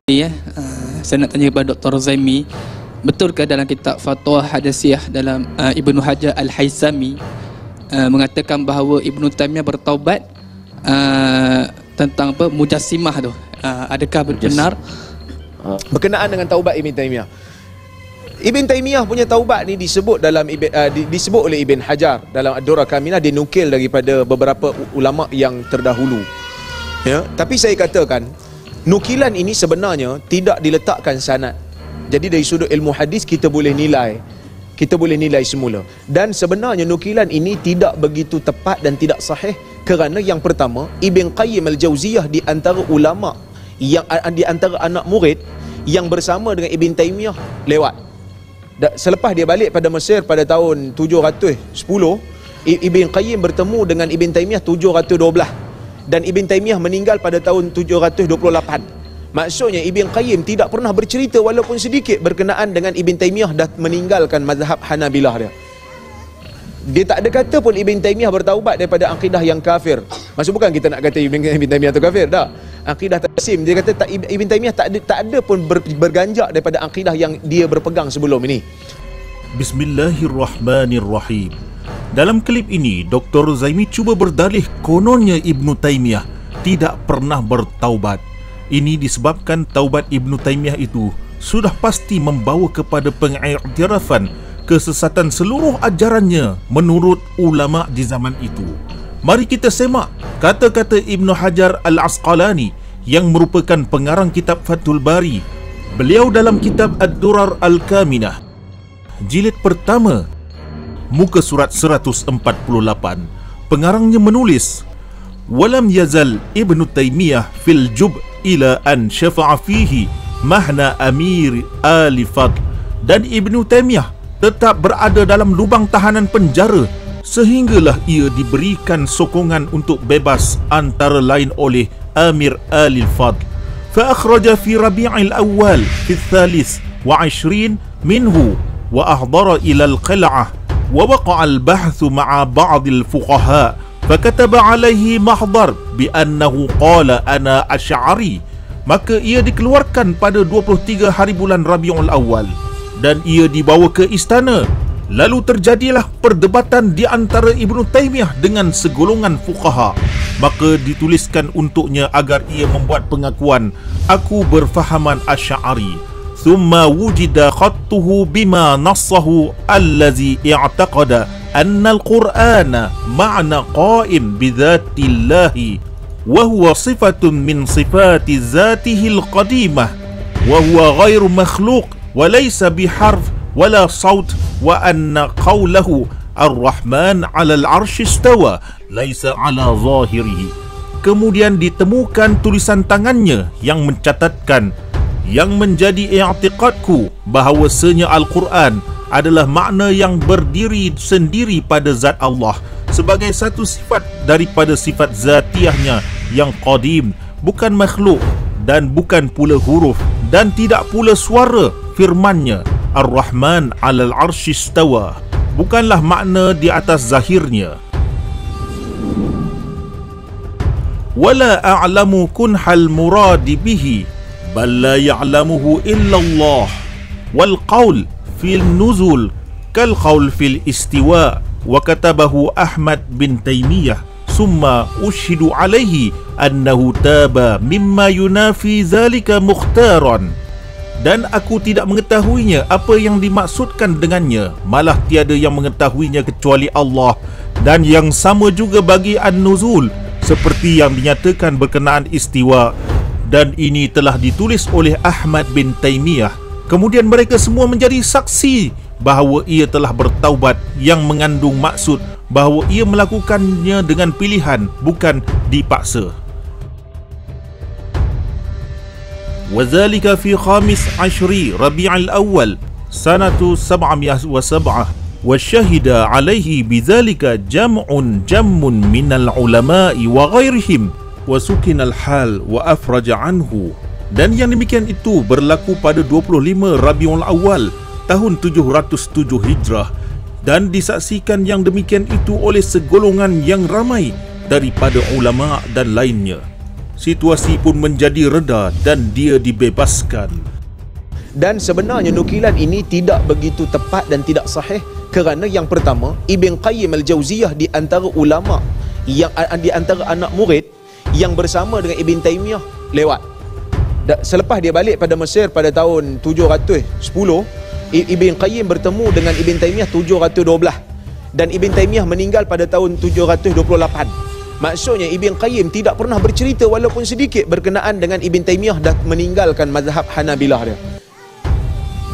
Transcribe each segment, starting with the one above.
Saya nak tanya kepada Dr. Zaimi, betulkah dalam kitab Fatwa Hadasiyah dalam Ibnu Hajar Al-Haythami mengatakan bahawa Ibnu Taimiyah bertaubat tentang apa mujassimah tu? Adakah benar? Berkenaan dengan taubat Ibn Taimiyah. Ibn Taimiyah punya taubat ni disebut dalam disebut oleh Ibn Hajar dalam Ad-Durrah Kamilah, dinukil daripada beberapa ulama yang terdahulu. Ya, tapi saya katakan nukilan ini sebenarnya tidak diletakkan sanad. Jadi dari sudut ilmu hadis kita boleh nilai semula. Dan sebenarnya nukilan ini tidak begitu tepat dan tidak sahih kerana yang pertama, Ibn Qayyim Al-Jauziyah di antara ulama yang di antara anak murid yang bersama dengan Ibn Taimiyah lewat. Selepas dia balik pada Mesir pada tahun 710, Ibn Qayyim bertemu dengan Ibn Taimiyah 712 dan Ibn Taimiyah meninggal pada tahun 728. Maksudnya Ibn Qayyim tidak pernah bercerita walaupun sedikit berkenaan dengan Ibn Taimiyah dah meninggalkan mazhab Hanabilah dia. Dia tak ada kata pun Ibn Taimiyah bertaubat daripada akidah yang kafir. Maksud bukan kita nak kata Ibn Taimiyah tu kafir, tak. Akidah Taksim, dia kata Ibn Taimiyah tak ada pun berganjak daripada akidah yang dia berpegang sebelum ini. Bismillahirrahmanirrahim. Dalam klip ini, Dr. Zaimi cuba berdalih kononnya Ibnu Taimiyah tidak pernah bertaubat. Ini disebabkan taubat Ibnu Taimiyah itu sudah pasti membawa kepada pengiktirafan kesesatan seluruh ajarannya menurut ulama di zaman itu. Mari kita semak kata-kata Ibnu Hajar Al-Asqalani yang merupakan pengarang kitab Fathul Bari. Beliau dalam kitab Ad-Durar Al-Kaminah jilid pertama muka surat 148, pengarangnya menulis, walam yazal Ibnu Taimiyah fil jub ila an syafa'a fihi mahna amir ali fadl. Dan Ibnu Taimiyah tetap berada dalam lubang tahanan penjara sehinggalah ia diberikan sokongan untuk bebas antara lain oleh Amir Ali Fadl. Fa akhraja fi Rabi'il Awwal fi al-thalith wa 20 minhu wa ahdara ila al-qil'ah wa waqa'a al-bahthu ma'a ba'd al-fuqaha fa kataba alayhi mahdhar bi annahu qala ana asy'ari. Maka ia dikeluarkan pada 23 hari bulan Rabiul Awal dan ia dibawa ke istana. Lalu terjadilah perdebatan di antara Ibnu Taimiyah dengan segolongan fuqaha. Maka dituliskan untuknya agar ia membuat pengakuan, aku berfahaman Asy'ari. Thumma wujida khattuhu bima nassahu allazi i'taqada anna al-Qur'ana ma'na qa'im bidhatillahi wa huwa sifatun min sifati zatihi al-qadimah wa huwa ghairu makhluq wa laysa biharf wala saut wa anna qawlahu ar-Rahman 'ala al-'arsy istawa laisa 'ala zahirihi. Kemudian ditemukan tulisan tangannya yang mencatatkan, yang menjadi i'tiqadku bahawasanya Al-Quran adalah makna yang berdiri sendiri pada zat Allah sebagai satu sifat daripada sifat zatiahnya yang qadim, bukan makhluk dan bukan pula huruf dan tidak pula suara firmannya Ar-Rahman 'alal 'arsy istawa, bukanlah makna di atas zahirnya. Wala a'lamu kunhal muradi bihi bal la ya'lamuhu illa Allah wal qaul fil nuzul kal qaul fil istiwa wa katabahu Ahmad bin Taimiyah summa ushidu alaihi annahu taba mimma yunafi zalika mukhtaran. Dan aku tidak mengetahuinya apa yang dimaksudkan dengannya, malah tiada yang mengetahuinya kecuali Allah. Dan yang sama juga bagi An-Nuzul seperti yang dinyatakan berkenaan istiwa, dan ini telah ditulis oleh Ahmad bin Taimiyah. Kemudian mereka semua menjadi saksi bahawa ia telah bertaubat, yang mengandung maksud bahawa ia melakukannya dengan pilihan, bukan dipaksa. وذلك في 15 ربيع الأول سنة 707 وشهد عليه بذلك جمع من العلماء وغيرهم وسكن الحال وأفرج عنه. Dan yang demikian itu berlaku pada 25 Rabiul Awal tahun 707 Hijrah dan disaksikan yang demikian itu oleh segolongan yang ramai daripada ulama dan lainnya. situasi pun menjadi reda dan dia dibebaskan. Dan sebenarnya nukilan ini tidak begitu tepat dan tidak sahih kerana yang pertama, Ibn Qayyim Al-Jauziyah di antara ulama yang di antara anak murid yang bersama dengan Ibn Taymiyah lewat. Selepas dia balik pada Mesir pada tahun 710, Ibn Qayyim bertemu dengan Ibn Taymiyah 712 dan Ibn Taymiyah meninggal pada tahun 728. Maksudnya Ibn Qayyim tidak pernah bercerita walaupun sedikit berkenaan dengan Ibn Taymiyah dah meninggalkan mazhab Hanabilah dia.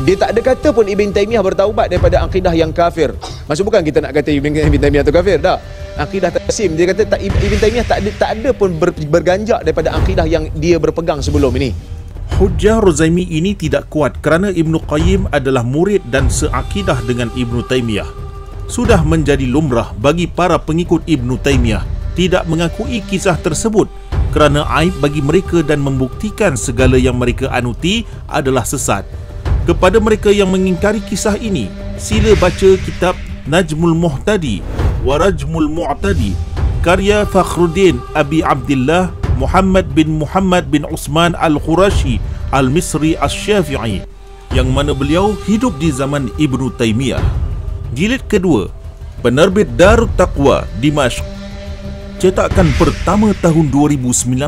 Dia tak ada kata pun Ibn Taymiyah bertaubat daripada akidah yang kafir. Maksud bukan kita nak kata Ibn Taymiyah tu kafir, tak. Akidah taksim, dia kata Ibn Taymiyah tak ada pun berganjak daripada akidah yang dia berpegang sebelum ini. Hujjah Rozaimi ini tidak kuat kerana Ibnu Qayyim adalah murid dan seakidah dengan Ibnu Taymiyah. Sudah menjadi lumrah bagi para pengikut Ibnu Taymiyah tidak mengakui kisah tersebut kerana aib bagi mereka dan membuktikan segala yang mereka anuti adalah sesat. Kepada mereka yang mengingkari kisah ini, sila baca kitab Najmul Muhtadi wa Rajmul Mu'tadi karya Fakhruddin Abi Abdillah Muhammad bin Usman Al-Qurashi Al-Misri Asy-Syafi'i, yang mana beliau hidup di zaman Ibnu Taymiyah. Jilid kedua, penerbit Darut Taqwa, Dimashq, cetakan pertama tahun 2019,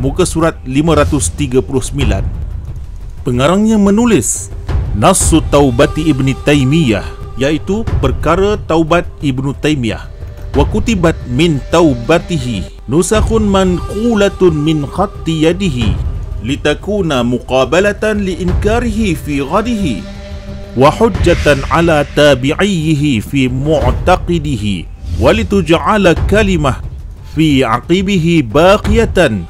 muka surat 539. Pengarangnya menulis Nassu Taubati Ibni Taymiyah, iaitu perkara taubat Ibnu Taymiyah. Wa kutibat min taubatihi nusakhun manqulatun min khatti yadihi litakuna muqabalatan liinkarihi fi ghadihi wa hujjatan ala tabi'ihi fi mu'taqidihi wa lituj'ala kalimah fi aqibihi baqiyatan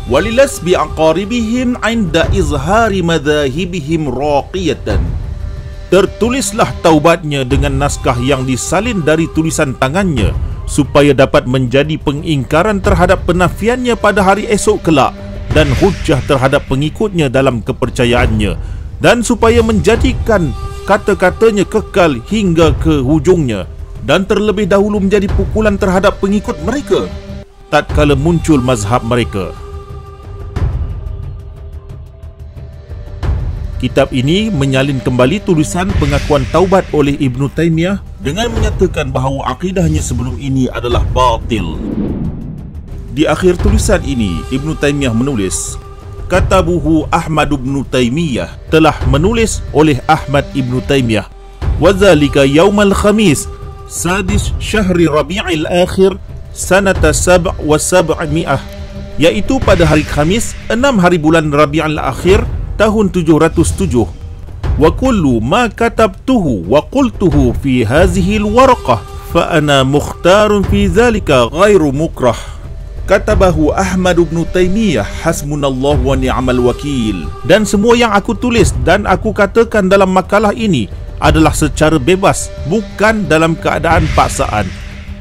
walilas bi'aqaribihim 'inda izhari madhahibihim raqiyatan. Tertulislah taubatnya dengan naskah yang disalin dari tulisan tangannya supaya dapat menjadi pengingkaran terhadap penafiannya pada hari esok kelak dan hujjah terhadap pengikutnya dalam kepercayaannya, dan supaya menjadikan kata-katanya kekal hingga ke hujungnya dan terlebih dahulu menjadi pukulan terhadap pengikut mereka tatkala muncul mazhab mereka. Kitab ini menyalin kembali tulisan pengakuan taubat oleh Ibnu Taymiyah dengan menyatakan bahawa akidahnya sebelum ini adalah batil. Di akhir tulisan ini, Ibnu Taymiyah menulis, Katabuhu Ahmad ibn Taymiyah, telah menulis oleh Ahmad ibn Taymiyah, wadzalika yaumal khamis sadis syahri Rabi'il akhir sanata 7 wa 700, iaitu pada hari Khamis 6 hari bulan Rabi'il akhir tahun 707. Wa kullu ma katabtuhu wa qultuhu fi hadhihi alwaraqah fa ana mukhtarun fi dhalika ghairu mukrah. Katabahu Ahmad ibn Taymiyah hasbunallahu wa ni'mal wakil. Dan semua yang aku tulis dan aku katakan dalam makalah ini adalah secara bebas, bukan dalam keadaan paksaan.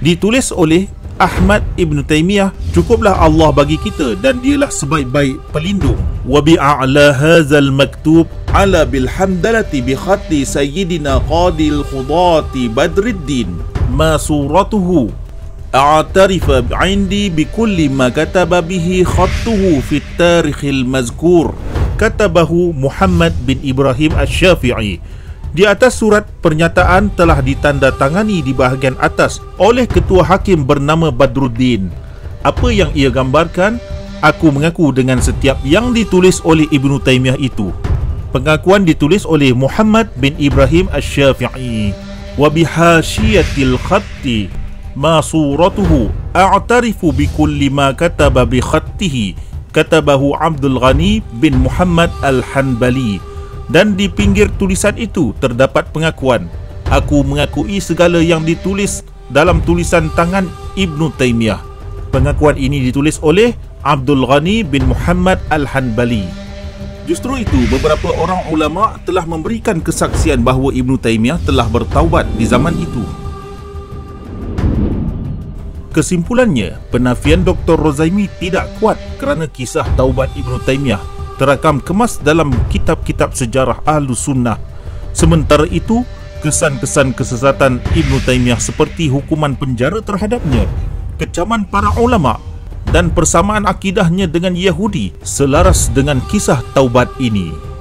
Ditulis oleh Ahmad ibn Taymiyah, cukuplah Allah bagi kita dan dialah sebaik-baik pelindung. Wa bi'a'la hadzal maktub ala bil hamdalati bi khatti sayyidina qadil khudati Badruddin ma suratuhu a'tarifa 'indi bi kulli ma kataba bihi khattuhu fi tarikhil mazkur. Katabahu Muhammad bin Ibrahim Asy-Syafi'i. Di atas surat pernyataan telah ditandatangani di bahagian atas oleh ketua hakim bernama Badruddin. Apa yang ia gambarkan, aku mengaku dengan setiap yang ditulis oleh Ibnu Taymiyah itu. Pengakuan ditulis oleh Muhammad bin Ibrahim Asy-Syafi'i. Wa bihasyiyatil khatti ma suratuhu a'tarifu bi kulli ma kataba bi khattihi. Katabahu Abdul Ghani bin Muhammad Al-Hanbali. Dan di pinggir tulisan itu terdapat pengakuan, aku mengakui segala yang ditulis dalam tulisan tangan Ibnu Taymiyah. Pengakuan ini ditulis oleh Abdul Ghani bin Muhammad Al-Hanbali. Justru itu, beberapa orang ulama telah memberikan kesaksian bahawa Ibnu Taymiyah telah bertaubat di zaman itu. Kesimpulannya, penafian Dr. Rozaimi tidak kuat kerana kisah taubat Ibnu Taymiyah terakam kemas dalam kitab-kitab sejarah Ahlus Sunnah. Sementara itu, kesan-kesan kesesatan Ibnu Taymiyah seperti hukuman penjara terhadapnya, kecaman para ulama dan persamaan akidahnya dengan Yahudi selaras dengan kisah taubat ini.